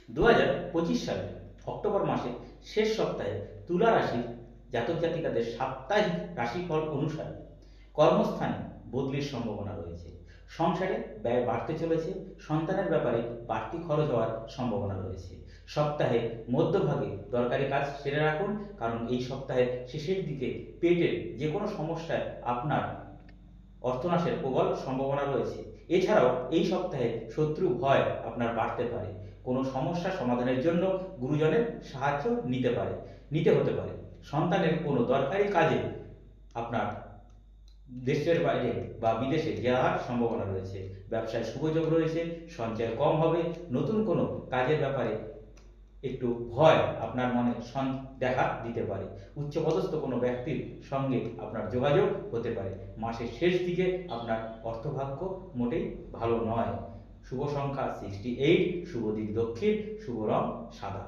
2025 সালে অক্টোবর মাসের শেষ সপ্তাহে তুলা রাশির জাতক জাতিকাদের সাপ্তাহিক রাশিফল অনুসারে কর্মস্থানে বদলির সম্ভাবনা রয়েছে। সংসারে ব্যয় বাড়তে চলেছে, সন্তানের ব্যাপারে বাড়তি খরচ হওয়ার সম্ভাবনা রয়েছে। সপ্তাহে মধ্যভাগে দরকারি কাজ সেরে রাখুন, কারণ এই সপ্তাহের শেষের দিকে পেটের যে কোনো সমস্যায় আপনার অর্থনাশের প্রবল সম্ভাবনা রয়েছে। এছাড়াও এই সপ্তাহে শত্রু ভয় আপনার বাড়তে পারে। কোনো সমস্যা সমাধানের জন্য গুরুজনের সাহায্য নিতে হতে পারে। সন্তানের কোনো দরকারি কাজে আপনার দেশের বাইরে বা বিদেশে যাওয়ার সম্ভাবনা রয়েছে। ব্যবসায় শুভযোগ রয়েছে, সঞ্চয় কম হবে। নতুন কোনো কাজের ব্যাপারে একটু ভয় আপনার মনে দেখা দিতে পারে। উচ্চপদস্থ কোনো ব্যক্তির সঙ্গে আপনার যোগাযোগ হতে পারে। মাসের শেষ দিকে আপনার অর্থভাগ্য মোটেই ভালো নয়। শুভ সংখ্যা 68, শুভ দিক দক্ষিণ, শুভ রং সাদা।